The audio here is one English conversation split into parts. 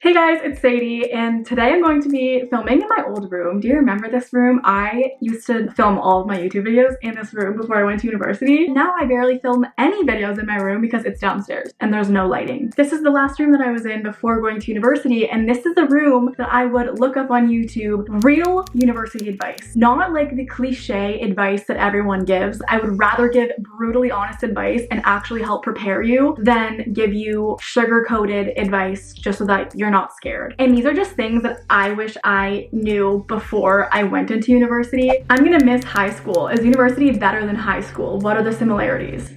Hey guys, it's Sadie, and today I'm going to be filming in my old room. Do you remember this room? I used to film all of my YouTube videos in this room before I went to university. Now I barely film any videos in my room because it's downstairs and there's no lighting. This is the last room that I was in before going to university, and this is the room that I would look up on YouTube real university advice. Not like the cliche advice that everyone gives. I would rather give brutally honest advice and actually help prepare you than give you sugar-coated advice just so that you're not scared. And these are just things that I wish I knew before I went into university. I'm gonna miss high school. Is university better than high school? What are the similarities?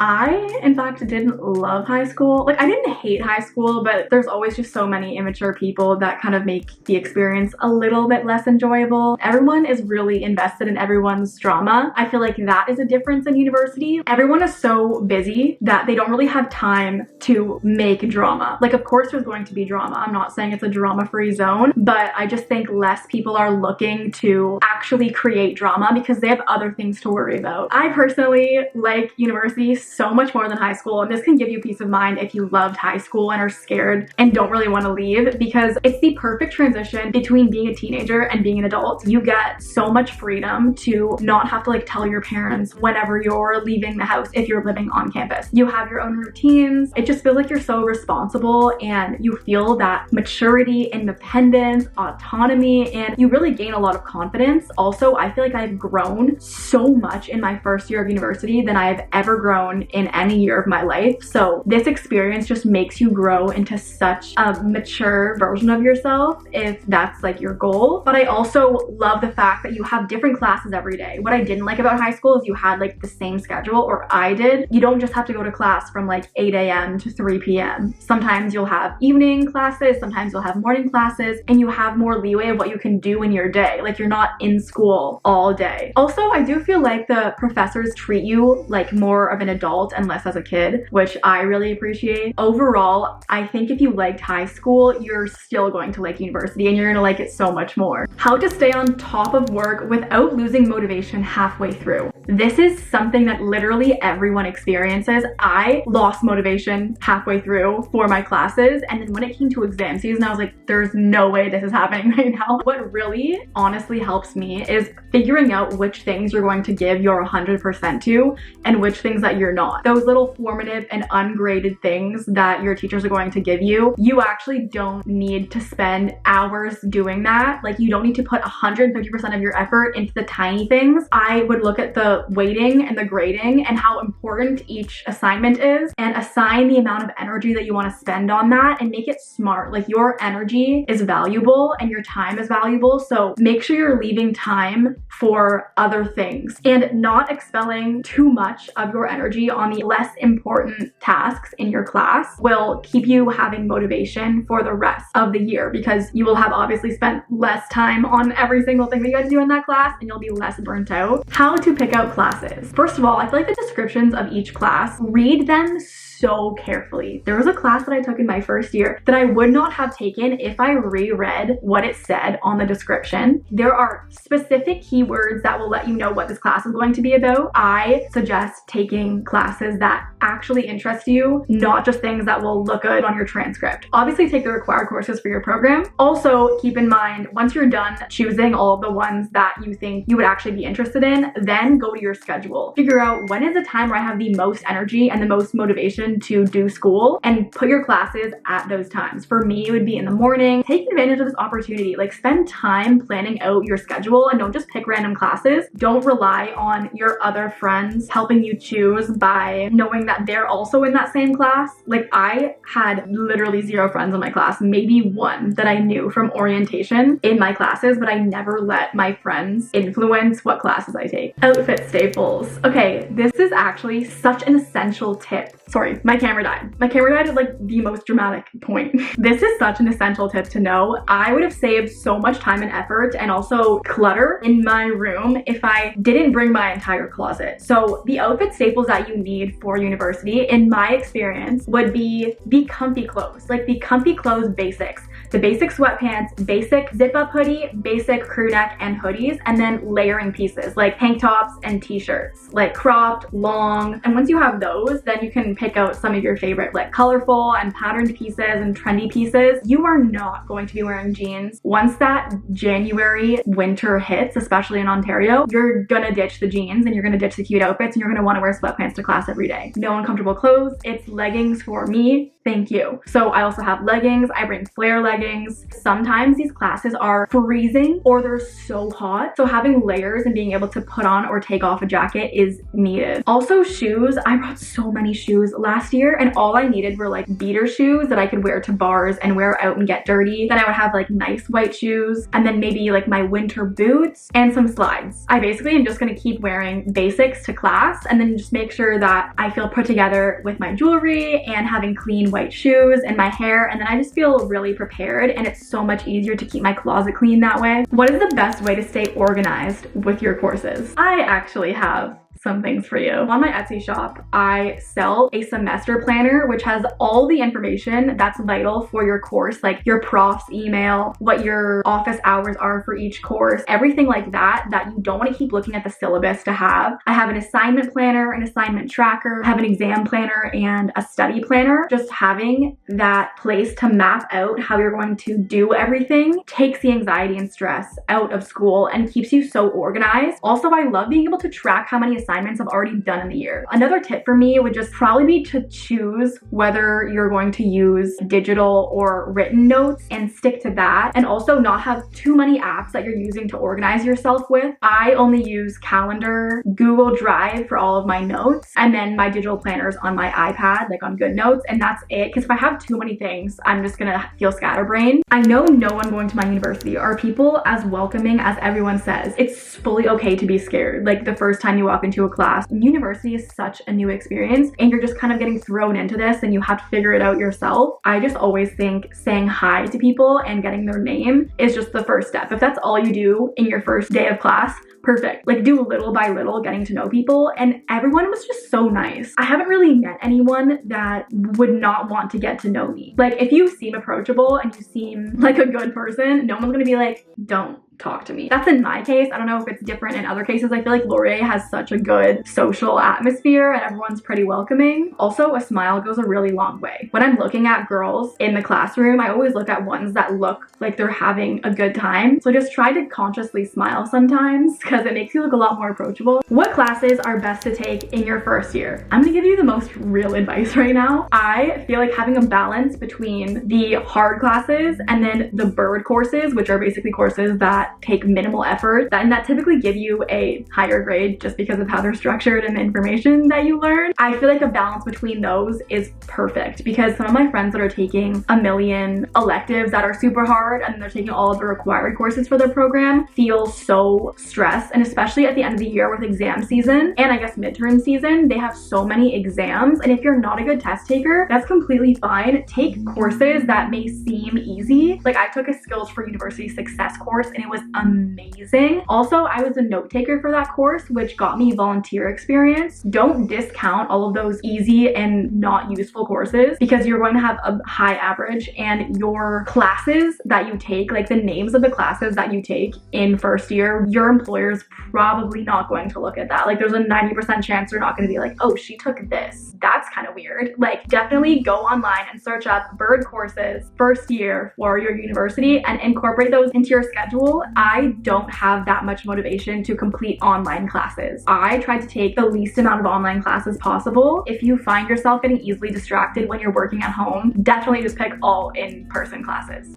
I, in fact, didn't love high school. Like, I didn't hate high school, but there's always just so many immature people that kind of make the experience a little bit less enjoyable. Everyone is really invested in everyone's drama. I feel like that is a difference in university. Everyone is so busy that they don't really have time to make drama. Like, of course there's going to be drama. I'm not saying it's a drama-free zone, but I just think less people are looking to actually create drama because they have other things to worry about. I personally like university so much more than high school, and this can give you peace of mind if you loved high school and are scared and don't really want to leave, because it's the perfect transition between being a teenager and being an adult. You get so much freedom to not have to like tell your parents whenever you're leaving the house if you're living on campus. You have your own routines. It just feels like you're so responsible and you feel that maturity, independence, autonomy, and you really gain a lot of confidence. Also, I feel like I've grown so much in my first year of university than I have ever grown in any year of my life. So this experience just makes you grow into such a mature version of yourself if that's like your goal. But I also love the fact that you have different classes every day. What I didn't like about high school is you had like the same schedule, or I did. You don't just have to go to class from like 8 a.m. to 3 p.m. Sometimes you'll have evening classes, sometimes you'll have morning classes, and you have more leeway of what you can do in your day. Like, you're not in school all day. Also, I do feel like the professors treat you like more of an adult and less as a kid, which I really appreciate. Overall, I think if you liked high school, you're still going to like university, and you're gonna like it so much more. How to stay on top of work without losing motivation halfway through. This is something that literally everyone experiences. I lost motivation halfway through for my classes, and then when it came to exam season, I was like, there's no way this is happening right now. What really honestly helps me is figuring out which things you're going to give your 100% to and which things that you're not. Those little formative and ungraded things that your teachers are going to give you, you actually don't need to spend hours doing that. Like, you don't need to put 150% of your effort into the tiny things. I would look at the weighting and the grading and how important each assignment is, and assign the amount of energy that you want to spend on that, and make it smart. Like, your energy is valuable and your time is valuable, so make sure you're leaving time for other things and not expelling too much of your energy on the less important tasks in your class will keep you having motivation for the rest of the year, because you will have obviously spent less time on every single thing that you have to do in that class, and you'll be less burnt out. How to pick out classes. First of all, I feel like the descriptions of each class, read them so carefully. There was a class that I took in my first year that I would not have taken if I reread what it said on the description. There are specific keywords that will let you know what this class is going to be about. I suggest taking classes that actually interest you, not just things that will look good on your transcript. Obviously, take the required courses for your program. Also, keep in mind, once you're done choosing all of the ones that you think you would actually be interested in, then go to your schedule. Figure out when is the time where I have the most energy and the most motivation to do school, and put your classes at those times. For me, it would be in the morning. Take advantage of this opportunity. Like, spend time planning out your schedule and don't just pick random classes. Don't rely on your other friends helping you choose by knowing that they're also in that same class. Like, I had literally 0 friends in my class, maybe one that I knew from orientation in my classes, but I never let my friends influence what classes I take. Outfit staples. Okay, this is actually such an essential tip. Sorry, my camera died. My camera died at like the most dramatic point. This is such an essential tip to know. I would have saved so much time and effort and also clutter in my room if I didn't bring my entire closet. So the outfit staples that you need for university, in my experience, would be the comfy clothes, like the comfy clothes basics. the basic sweatpants, basic zip-up hoodie, basic crew neck and hoodies, and then layering pieces like tank tops and t-shirts, like cropped, long. And once you have those, then you can pick out some of your favorite like colorful and patterned pieces and trendy pieces. You are not going to be wearing jeans. Once that January winter hits, especially in Ontario, you're gonna ditch the jeans and you're gonna ditch the cute outfits and you're gonna wanna wear sweatpants to class every day. No uncomfortable clothes. It's leggings for me. Thank you. So I also have leggings. I bring flare leggings. Sometimes these classes are freezing or they're so hot. So having layers and being able to put on or take off a jacket is needed. Also shoes. I brought so many shoes last year and all I needed were like beater shoes that I could wear to bars and wear out and get dirty. Then I would have like nice white shoes and then maybe like my winter boots and some slides. I basically am just gonna keep wearing basics to class and then just make sure that I feel put together with my jewelry and having clean white shoes and my hair, and then I just feel really prepared and it's so much easier to keep my closet clean that way. What is the best way to stay organized with your courses? I actually have some things for you. On my Etsy shop, I sell a semester planner, which has all the information that's vital for your course, like your profs email, what your office hours are for each course, everything like that, that you don't want to keep looking at the syllabus to have. I have an assignment planner, an assignment tracker, I have an exam planner, and a study planner. Just having that place to map out how you're going to do everything takes the anxiety and stress out of school and keeps you so organized. Also, I love being able to track how many assignments I've already done in the year. Another tip for me would just probably be to choose whether you're going to use digital or written notes and stick to that, and also not have too many apps that you're using to organize yourself with. I only use Calendar, Google Drive for all of my notes, and then my digital planners on my iPad, like on GoodNotes, and that's it. Because if I have too many things, I'm just gonna feel scatterbrained. I know no one going to my university are people as welcoming as everyone says. It's fully okay to be scared, like the first time you walk into a class. University is such a new experience and you're just kind of getting thrown into this and you have to figure it out yourself. I just always think saying hi to people and getting their name is just the first step. If that's all you do in your first day of class, perfect. Like do little by little getting to know people, and everyone was just so nice. I haven't really met anyone that would not want to get to know me. Like if you seem approachable and you seem like a good person, no one's gonna be like, don't talk to me. That's in my case. I don't know if it's different in other cases. I feel like Laurier has such a good social atmosphere and everyone's pretty welcoming. Also, a smile goes a really long way. When I'm looking at girls in the classroom, I always look at ones that look like they're having a good time. So just try to consciously smile sometimes because it makes you look a lot more approachable. What classes are best to take in your first year? I'm gonna give you the most real advice right now. I feel like having a balance between the hard classes and then the bird courses, which are basically courses that take minimal effort and that typically give you a higher grade just because of how they're structured and the information that you learn. I feel like a balance between those is perfect because some of my friends that are taking a million electives that are super hard and they're taking all of the required courses for their program feel so stressed, and especially at the end of the year with exam season and I guess midterm season, they have so many exams, and if you're not a good test taker, that's completely fine. Take courses that may seem easy. Like I took a Skills for University Success course and it was amazing. Also, I was a note taker for that course, which got me volunteer experience. Don't discount all of those easy and not useful courses because you're going to have a high average, and your classes that you take, like the names of the classes that you take in first year, your employer's probably not going to look at that. Like there's a 90% chance they're not going to be like, oh, she took this. That's kind of weird. Like definitely go online and search up bird courses first year for your university and incorporate those into your schedule. I don't have that much motivation to complete online classes. I try to take the least amount of online classes possible. If you find yourself getting easily distracted when you're working at home, definitely just pick all in-person classes.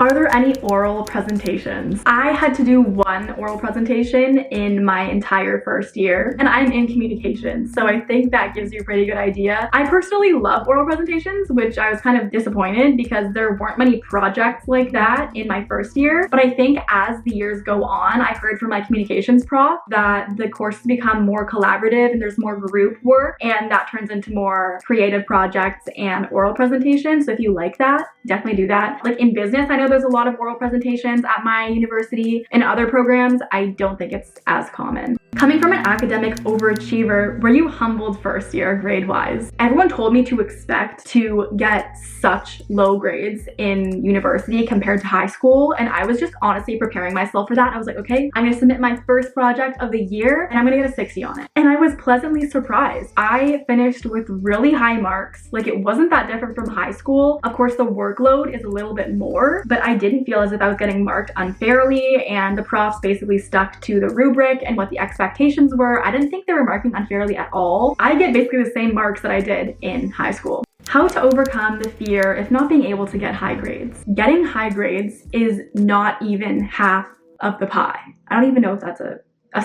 Are there any oral presentations? I had to do one oral presentation in my entire first year, and I'm in communications, so I think that gives you a pretty good idea. I personally love oral presentations, which I was kind of disappointed because there weren't many projects like that in my first year, but I think as the years go on, I heard from my communications prof that the courses become more collaborative and there's more group work, and that turns into more creative projects and oral presentations. So if you like that, definitely do that. Like in business, I know there's a lot of oral presentations at my university. In other programs, I don't think it's as common. Coming from an academic overachiever, were you humbled first year grade-wise? Everyone told me to expect to get such low grades in university compared to high school, and I was just honestly preparing myself for that. I was like, okay, I'm gonna submit my first project of the year and I'm gonna get a 60 on it. And I was pleasantly surprised. I finished with really high marks. Like, it wasn't that different from high school. Of course, the workload is a little bit more, but I didn't feel as if I was getting marked unfairly, and the profs basically stuck to the rubric and what the expectations were. I didn't think they were marking unfairly at all. I get basically the same marks that I did in high school. How to overcome the fear of not being able to get high grades. Getting high grades is not even half of the pie. I don't even know if that's a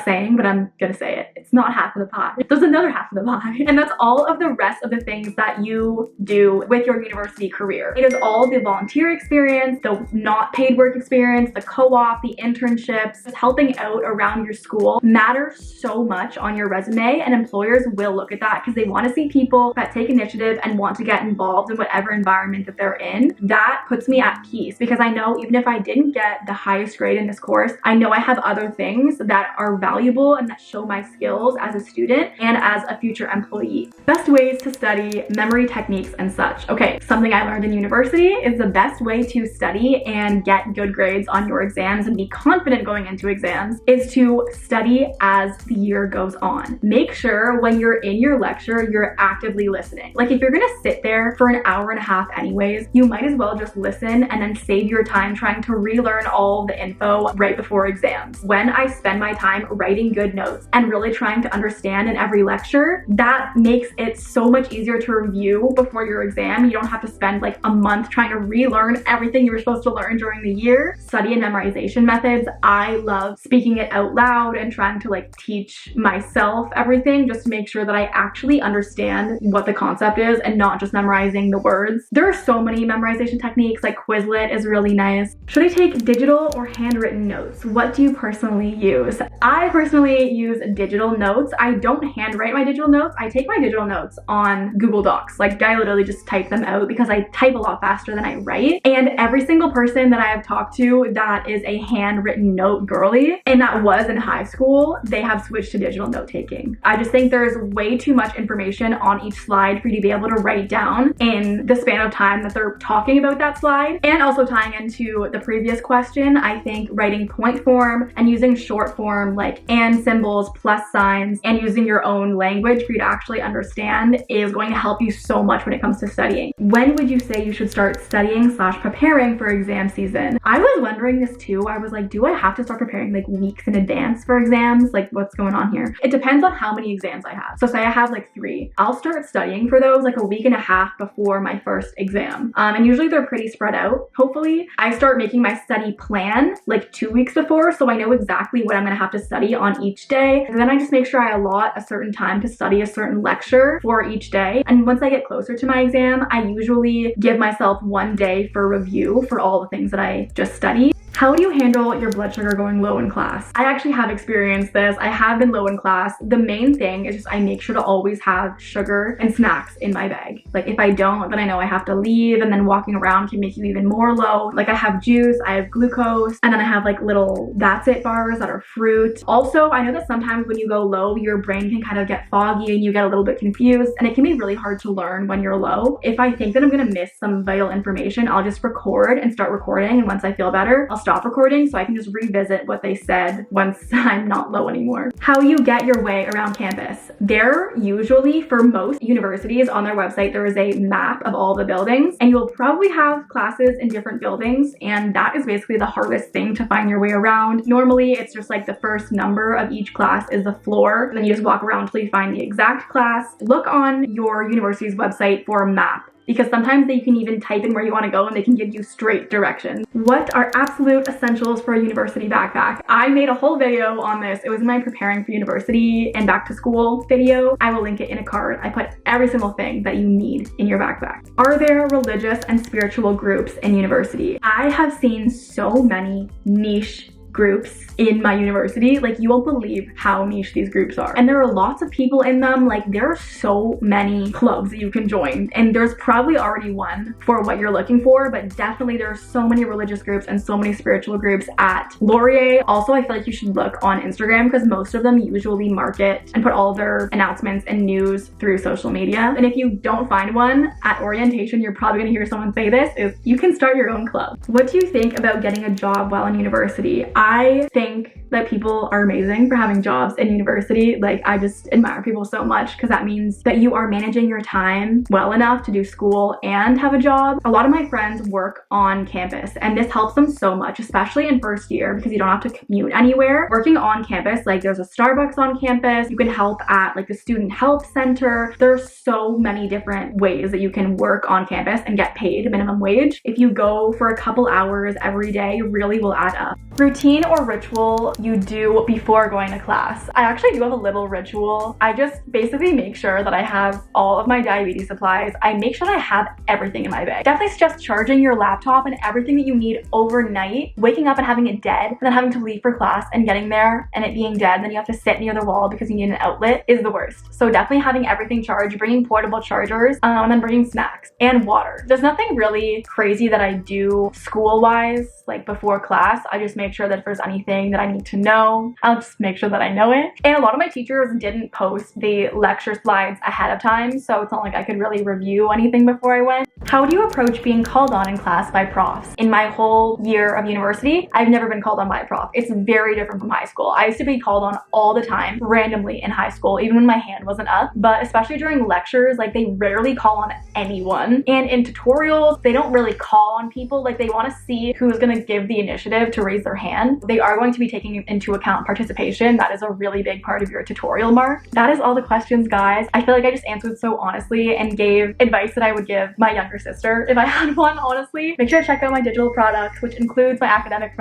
saying, but I'm gonna say it. It's not half of the pie. There's another half of the pie. And that's all of the rest of the things that you do with your university career. It is all the volunteer experience, the not paid work experience, the co-op, the internships, helping out around your school matters so much on your resume, and employers will look at that because they want to see people that take initiative and want to get involved in whatever environment that they're in. That puts me at peace because I know even if I didn't get the highest grade in this course, I know I have other things that are valuable and that show my skills as a student and as a future employee. Best ways to study, memory techniques and such. Okay, something I learned in university is the best way to study and get good grades on your exams and be confident going into exams is to study as the year goes on. Make sure when you're in your lecture, you're actively listening. Like, if you're gonna sit there for an hour and a half anyways, you might as well just listen and then save your time trying to relearn all the info right before exams. When I spend my time writing good notes and really trying to understand in every lecture, that makes it so much easier to review before your exam. You don't have to spend like a month trying to relearn everything you were supposed to learn during the year. Study and memorization methods. I love speaking it out loud and trying to like teach myself everything just to make sure that I actually understand what the concept is and not just memorizing the words. There are so many memorization techniques, like Quizlet is really nice. Should I take digital or handwritten notes? What do you personally use? I personally use digital notes. I don't handwrite my digital notes. I take my digital notes on Google Docs. Like, I literally just type them out because I type a lot faster than I write. And every single person that I have talked to that is a handwritten note girly, and that was in high school, they have switched to digital note taking. I just think there's way too much information on each slide for you to be able to write down in the span of time that they're talking about that slide. And also tying into the previous question, I think writing point form and using short form like and symbols, plus signs, and using your own language for you to actually understand is going to help you so much when it comes to studying. When would you say you should start studying / preparing for exam season? I was wondering this too. I was like, do I have to start preparing like weeks in advance for exams? Like, what's going on here? It depends on how many exams I have. So say I have like 3. I'll start studying for those like a week and a half before my first exam. And usually they're pretty spread out. Hopefully I start making my study plan like 2 weeks before, so I know exactly what I'm gonna have to study on each day. And then I just make sure I allot a certain time to study a certain lecture for each day. And once I get closer to my exam, I usually give myself 1 day for review for all the things that I just studied. How do you handle your blood sugar going low in class? I actually have experienced this. I have been low in class. The main thing is just I make sure to always have sugar and snacks in my bag. Like, if I don't, then I know I have to leave, and then walking around can make you even more low. Like, I have juice, I have glucose, and then I have like little That's It bars that are fruit. Also, I know that sometimes when you go low, your brain can kind of get foggy and you get a little bit confused, and it can be really hard to learn when you're low. If I think that I'm gonna miss some vital information, I'll just record and start recording, and once I feel better, I'll stop recording so I can just revisit what they said once I'm not low anymore. How you get your way around campus. There usually, for most universities on their website, there is a map of all the buildings, and you'll probably have classes in different buildings, and that is basically the hardest thing to find your way around. Normally it's just like the first number of each class is the floor, and then you just walk around until you find the exact class. Look on your university's website for a map, because sometimes they can even type in where you want to go and they can give you straight directions. What are absolute essentials for a university backpack? I made a whole video on this. It was my preparing for university and back to school video. I will link it in a card. I put every single thing that you need in your backpack. Are there religious and spiritual groups in university? I have seen so many niche groups in my university. Like, you won't believe how niche these groups are. And there are lots of people in them. Like, there are so many clubs that you can join. And there's probably already one for what you're looking for, but definitely there are so many religious groups and so many spiritual groups at Laurier. Also, I feel like you should look on Instagram because most of them usually market and put all of their announcements and news through social media. And if you don't find one at orientation, you're probably gonna hear someone say this, is you can start your own club. What do you think about getting a job while in university? I think that people are amazing for having jobs in university. Like, I just admire people so much because that means that you are managing your time well enough to do school and have a job. A lot of my friends work on campus and this helps them so much, especially in first year because you don't have to commute anywhere. Working on campus, like there's a Starbucks on campus, you can help at like the student health center. There's so many different ways that you can work on campus and get paid minimum wage. If you go for a couple hours every day, really will add up. Routine or ritual you do before going to class. I actually do have a little ritual. I just basically make sure that I have all of my diabetes supplies. I make sure that I have everything in my bag. Definitely suggest charging your laptop and everything that you need overnight. Waking up and having it dead, and then having to leave for class and getting there and it being dead, then you have to sit near the wall because you need an outlet is the worst. So definitely having everything charged, bringing portable chargers, and then bringing snacks and water. There's nothing really crazy that I do school-wise, like before class. I just make sure that if there's anything that I need to know, I'll just make sure that I know it. And a lot of my teachers didn't post the lecture slides ahead of time, so it's not like I could really review anything before I went. How do you approach being called on in class by profs? In my whole year of university, I've never been called on by a prof. It's very different from high school. I used to be called on all the time, randomly in high school, even when my hand wasn't up. But especially during lectures, like they rarely call on anyone. And in tutorials, they don't really call on people. Like they want to see who's gonna give the initiative to raise their hand. They are going to be taking into account participation. That is a really big part of your tutorial mark. That is all the questions, guys. I feel like I just answered so honestly and gave advice that I would give my younger sister if I had one, honestly. Make sure to check out my digital products, which includes my academic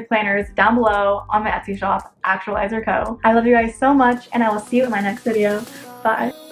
planners down below on my Etsy shop, Actualizer Co. I love you guys so much and I will see you in my next video. Bye.